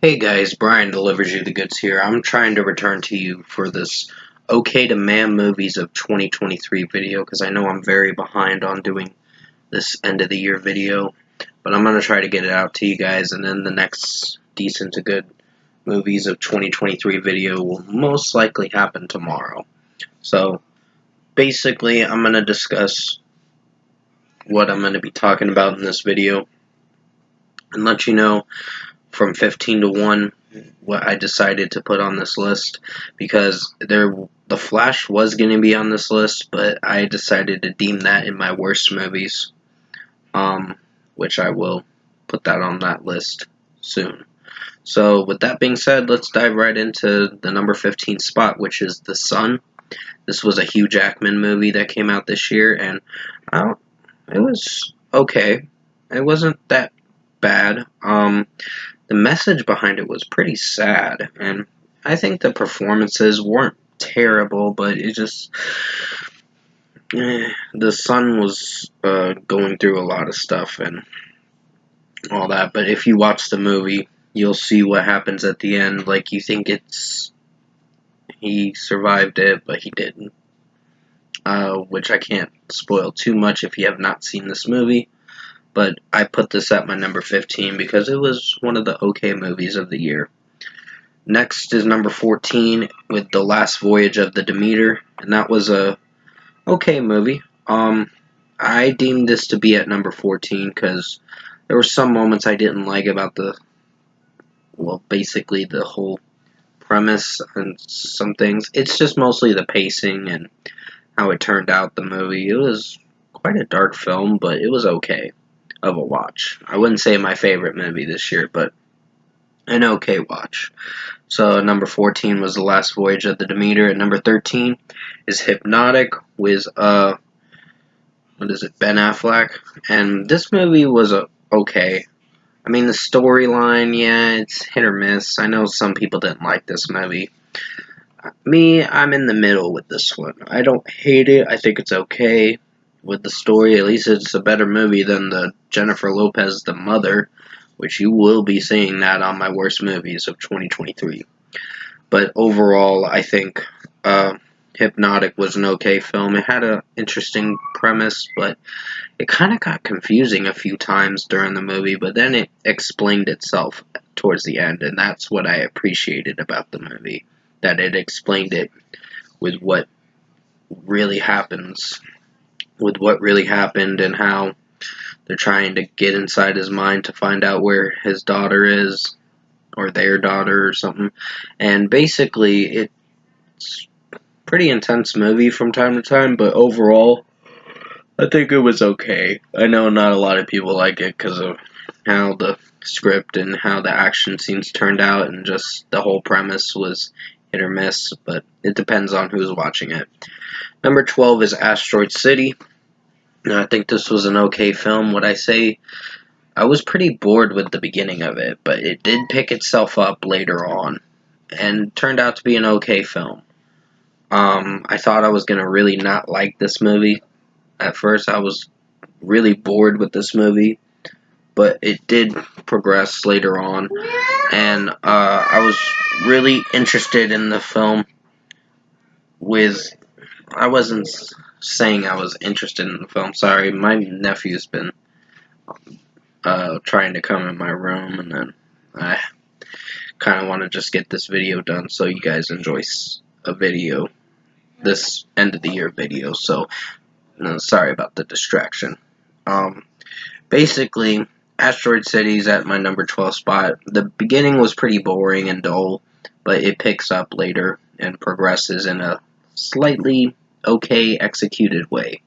Hey guys, Brian delivers you the goods here. I'm trying to return to you for this Okay to Man Movies of 2023 video because I know I'm very behind on doing this end of the year video, but I'm going to try to get it out to you guys, and then the next decent to good movies of 2023 video will most likely happen tomorrow. So basically I'm going to discuss what I'm going to be talking about in this video and let you know from 15 to 1 what I decided to put on this list, because the Flash was going to be on this list, but I decided to deem that in my worst movies, which I will put that on that list soon. So with that being said, let's dive right into the number 15 spot, which is The Sun. This was a Hugh Jackman movie that came out this year, and it was okay. It wasn't that bad. The message behind it was pretty sad, and I think the performances weren't terrible, but it just the son was going through a lot of stuff and all that. But if you watch the movie, you'll see what happens at the end. Like, you think he survived it, but he didn't. Which I can't spoil too much if you have not seen this movie. But I put this at my number 15 because it was one of the okay movies of the year. Next is number 14 with The Last Voyage of the Demeter, and that was a okay movie. I deemed this to be at number 14 because there were some moments I didn't like about basically the whole premise and some things. It's just mostly the pacing and how it turned out, the movie. It was quite a dark film, but it was okay of a watch. I wouldn't say my favorite movie this year, but an okay watch. So number 14 was The Last Voyage of the Demeter, and number 13 is Hypnotic with Ben Affleck. And this movie was okay. I mean, the storyline, yeah, it's hit or miss. I know some people didn't like this movie. Me, I'm in the middle with this one. I don't hate it. I think it's okay with the story. At least it's a better movie than the Jennifer Lopez The Mother, which you will be seeing that on my worst movies of 2023. But overall, I think Hypnotic was an okay film. It had an interesting premise, but it kind of got confusing a few times during the movie, but then it explained itself towards the end, and that's what I appreciated about the movie, that it explained it with what really happens, with what really happened and how they're trying to get inside his mind to find out where his daughter is, or their daughter or something. And basically, it's pretty intense movie from time to time, but overall, I think it was okay. I know not a lot of people like it because of how the script and how the action scenes turned out, and just the whole premise was hit or miss, but it depends on who's watching it. Number 12 is Asteroid City. I think this was an okay film. What I say, I was pretty bored with the beginning of it, but it did pick itself up later on and turned out to be an okay film. I thought I was going to really not like this movie. At first, I was really bored with this movie, but it did progress later on, and I was really interested in the film. I wasn't saying I was interested in the film, sorry, my nephew's been trying to come in my room, and then I kind of want to just get this video done so you guys enjoy a video, this end of the year video, so sorry about the distraction. Basically, Asteroid City is at my number 12 spot. The beginning was pretty boring and dull, but it picks up later and progresses in a slightly okay executed way.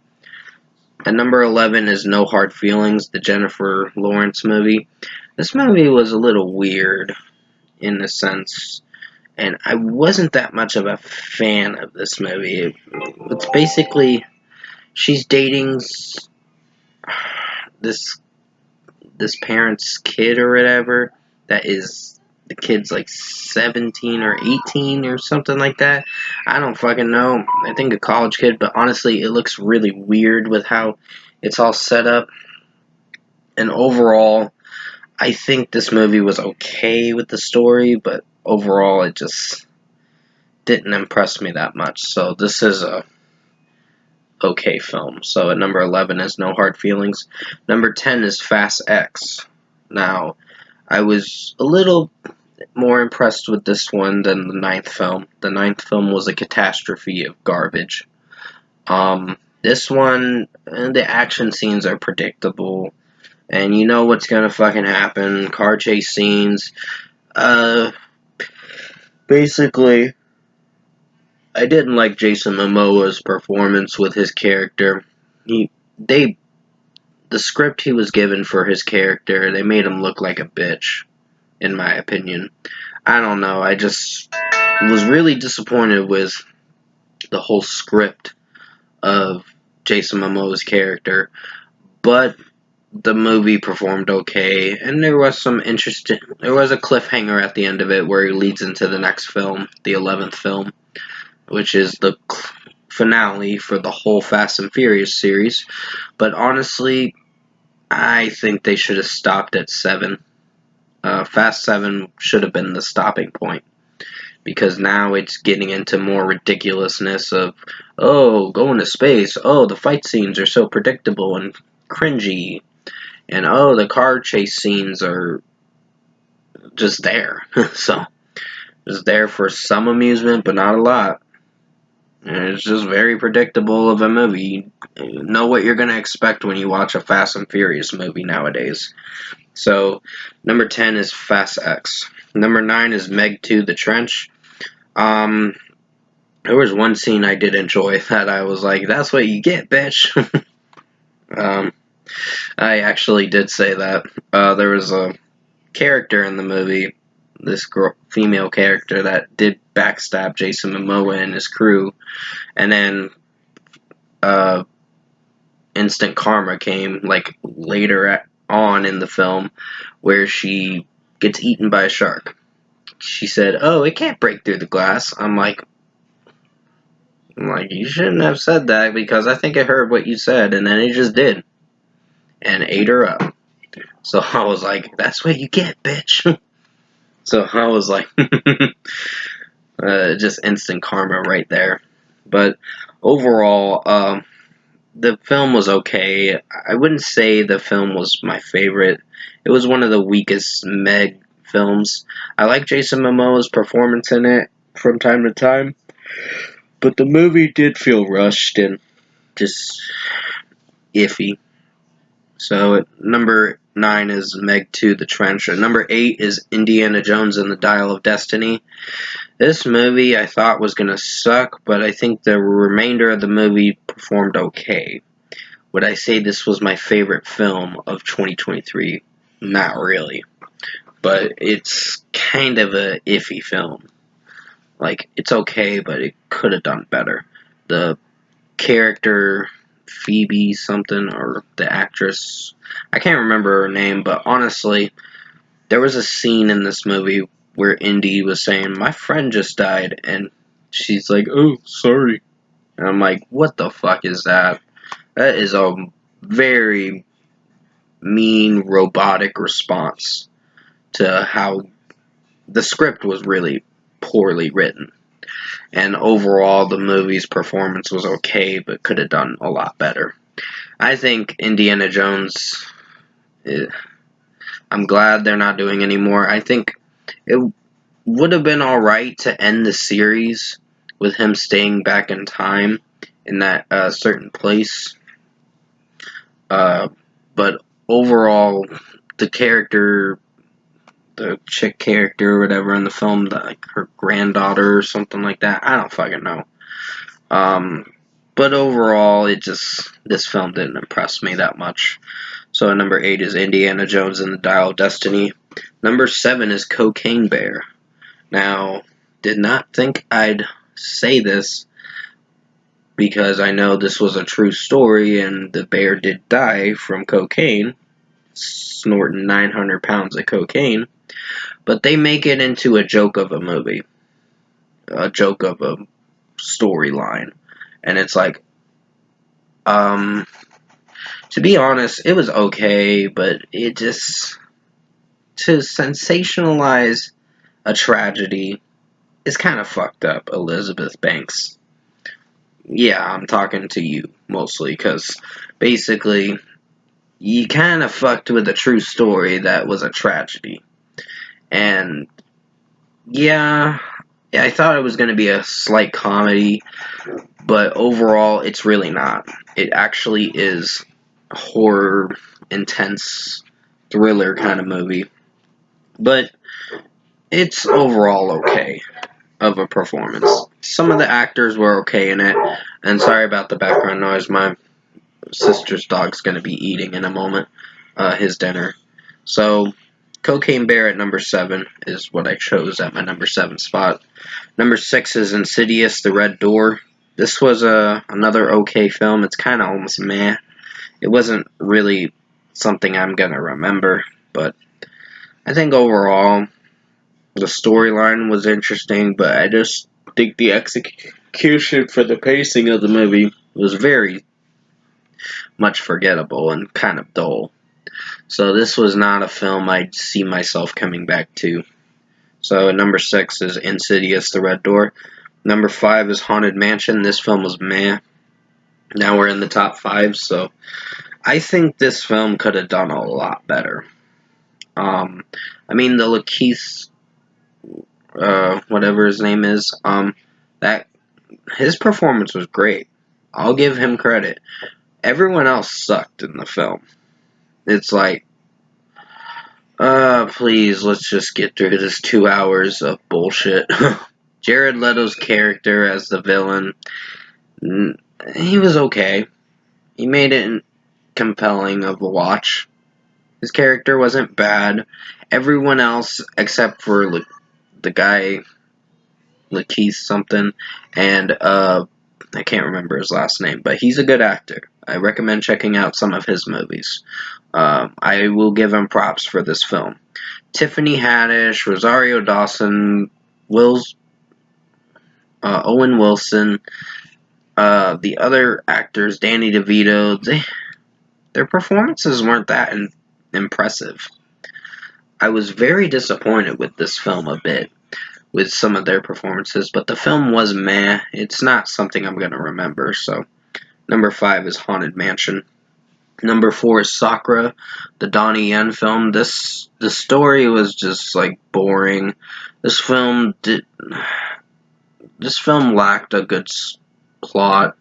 At number 11 is No Hard Feelings, the Jennifer Lawrence movie. This movie was a little weird in a sense, and I wasn't that much of a fan of this movie. It's basically, she's dating this parent's kid or whatever, that is, the kid's like 17 or 18 or something like that. I don't fucking know. I think a college kid, but honestly, it looks really weird with how it's all set up. And overall, I think this movie was okay with the story, but overall it just didn't impress me that much. So this is a okay film. So at number 11 is No Hard Feelings. Number 10 is Fast X. Now, I was a little more impressed with this one than the ninth film. The ninth film was a catastrophe of garbage. This one, the action scenes are predictable, and you know what's gonna fucking happen. Car chase scenes. Basically, I didn't like Jason Momoa's performance with his character. They, the script he was given for his character, they made him look like a bitch, in my opinion. I don't know. I just was really disappointed with the whole script of Jason Momoa's character, but the movie performed okay, and there was some interesting. There was a cliffhanger at the end of it where he leads into the next film, the 11th film, which is the finale for the whole Fast and Furious series. But honestly, I think they should have stopped at 7. Fast 7 should have been the stopping point, because now it's getting into more ridiculousness of, oh, going to space, oh, the fight scenes are so predictable and cringy, and oh, the car chase scenes are just there. So, just there for some amusement, but not a lot. And it's just very predictable of a movie. You know what you're going to expect when you watch a Fast and Furious movie nowadays. So, number 10 is Fast X. Number 9 is Meg 2 The Trench. There was one scene I did enjoy that I was like, that's what you get, bitch. I actually did say that. There was a character in the movie, this female character, that did backstab Jason Momoa and his crew, and then instant karma came like later on in the film, where she gets eaten by a shark. She said, "Oh, it can't break through the glass." I'm like, you shouldn't have said that, because I think I heard what you said, and then it just did, and ate her up. So I was like, that's what you get, bitch. So I was like, just instant karma right there. But overall, the film was okay. I wouldn't say the film was my favorite. It was one of the weakest Meg films. I like Jason Momoa's performance in it from time to time, but the movie did feel rushed and just iffy. So at number 9 is Meg 2 The Trench. At number 8 is Indiana Jones and the Dial of Destiny. This movie I thought was going to suck, but I think the remainder of the movie performed okay. Would I say this was my favorite film of 2023? Not really. But it's kind of a iffy film. Like, it's okay, but it could have done better. The character, Phoebe something, or the actress, I can't remember her name, but honestly, there was a scene in this movie where Indy was saying, my friend just died, and she's like, oh, sorry. And I'm like, what the fuck is that? That is a very mean, robotic response to how the script was really poorly written. And overall, the movie's performance was okay, but could have done a lot better. I think Indiana Jones, I'm glad they're not doing anymore. I think it would have been alright to end the series with him staying back in time in that certain place. But overall, the character, the chick character or whatever in the film, like her granddaughter or something like that, I don't fucking know. But overall, this film didn't impress me that much. So number 8 is Indiana Jones and the Dial of Destiny. Number 7 is Cocaine Bear. Now, did not think I'd say this, because I know this was a true story and the bear did die from cocaine, snorting 900 pounds of cocaine, but they make it into a joke of a movie, a joke of a storyline. And it's like, to be honest, it was okay, but it just, to sensationalize a tragedy is kind of fucked up, Elizabeth Banks. Yeah, I'm talking to you mostly, because basically, you kind of fucked with a true story that was a tragedy. And yeah, I thought it was going to be a slight comedy, but overall, it's really not. It actually is a horror, intense, thriller kind of movie. But it's overall okay of a performance. Some of the actors were okay in it, and sorry about the background noise. My sister's dog's going to be eating in a moment his dinner. So, Cocaine Bear at number 7 is what I chose at my number 7 spot. Number 6 is Insidious, The Red Door. This was another okay film. It's kind of almost meh. It wasn't really something I'm going to remember, but I think overall the storyline was interesting, but I just think the execution for the pacing of the movie was very much forgettable and kind of dull. So this was not a film I'd see myself coming back to. So number 6 is Insidious, The Red Door. Number 5 is Haunted Mansion. This film was meh. Now we're in the top 5, so I think this film could have done a lot better. I mean, the Lakeith, whatever his name is, that his performance was great. I'll give him credit. Everyone else sucked in the film. It's like, please, let's just get through this 2 hours of bullshit. Jared Leto's character as the villain, he was okay. He made it compelling of a watch. His character wasn't bad. Everyone else, except for the guy, Lakeith something, and I can't remember his last name, but he's a good actor. I recommend checking out some of his movies. I will give him props for this film. Tiffany Haddish, Rosario Dawson, Owen Wilson, the other actors, Danny DeVito, their performances weren't that impressive. I was very disappointed with this film a bit, with some of their performances, but the film was meh. It's not something I'm going to remember, so number 5 is Haunted Mansion. Number 4 is Sakura, the Donnie Yen film. The story was just like boring. This film lacked a good plot.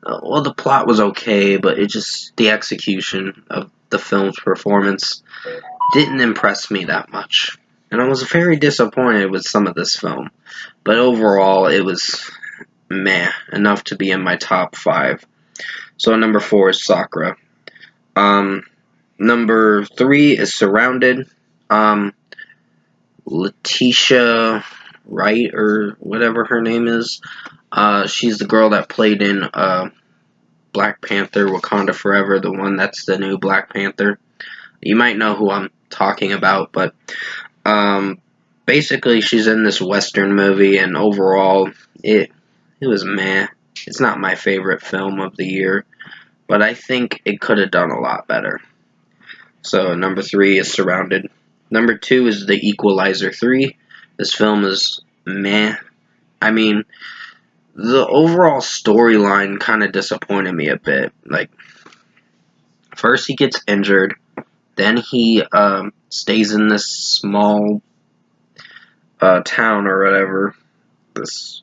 Well, the plot was okay, but the execution of the film's performance didn't impress me that much. And I was very disappointed with some of this film. But overall, it was meh, enough to be in my top 5. So number 4 is Sakura. Number 3 is Surrounded. Letitia Wright, or whatever her name is. She's the girl that played in Black Panther, Wakanda Forever, the one that's the new Black Panther. You might know who I'm talking about, but basically she's in this Western movie, and overall it was meh. It's not my favorite film of the year, but I think it could have done a lot better. So number 3 is Surrounded. Number 2 is The Equalizer 3. This film is meh. I mean, the overall storyline kind of disappointed me a bit. Like, first he gets injured, then he stays in this small town or whatever, this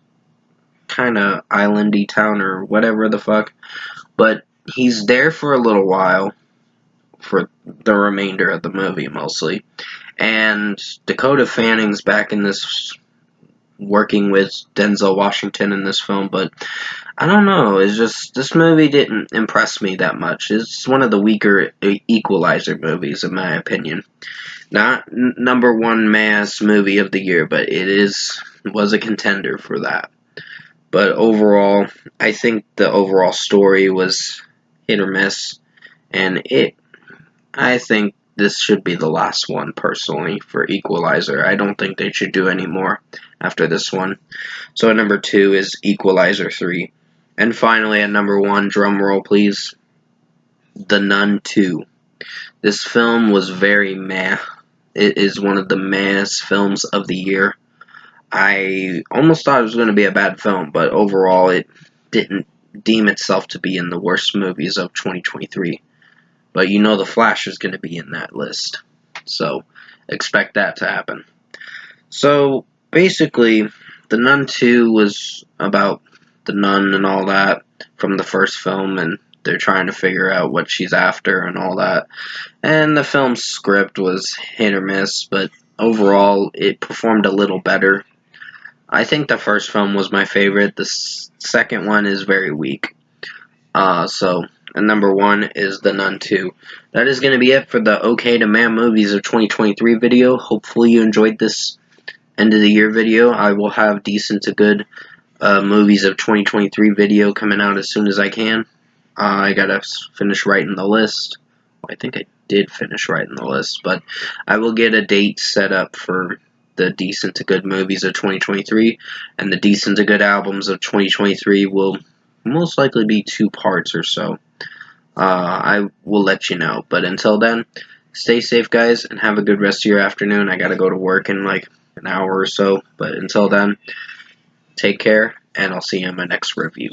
kind of islandy town or whatever the fuck, but he's there for a little while, for the remainder of the movie mostly, and Dakota Fanning's back in this, working with Denzel Washington in this film, but I don't know, it's just, this movie didn't impress me that much. It's one of the weaker Equalizer movies, in my opinion. Not number 1 mass movie of the year, but it was a contender for that. But overall, I think the overall story was hit or miss, and I think this should be the last one, personally, for Equalizer. I don't think they should do any more after this one. So at number 2 is Equalizer 3. And finally, at number 1, drum roll please, The Nun 2. This film was very meh. it is one of the mass films of the year. I almost thought it was going to be a bad film, but overall it didn't deem itself to be in the worst movies of 2023. But you know The Flash is going to be in that list. So expect that to happen. So basically, The Nun 2 was about the nun and all that from the first film, and they're trying to figure out what she's after and all that. And the film's script was hit or miss, but overall it performed a little better. I think the first film was my favorite. The second one is very weak. And number one is The Nun 2. That is going to be it for the OK to Man Movies of 2023 video. Hopefully you enjoyed this end of the year video. I will have decent to good movies of 2023 video coming out as soon as I can. I gotta finish writing the list. I think I did finish writing the list, but I will get a date set up for the decent to good movies of 2023, and the decent to good albums of 2023 will most likely be 2 parts or so. I will let you know, but until then, stay safe, guys, and have a good rest of your afternoon. I gotta go to work in like an hour or so, but until then, take care, and I'll see you in my next review.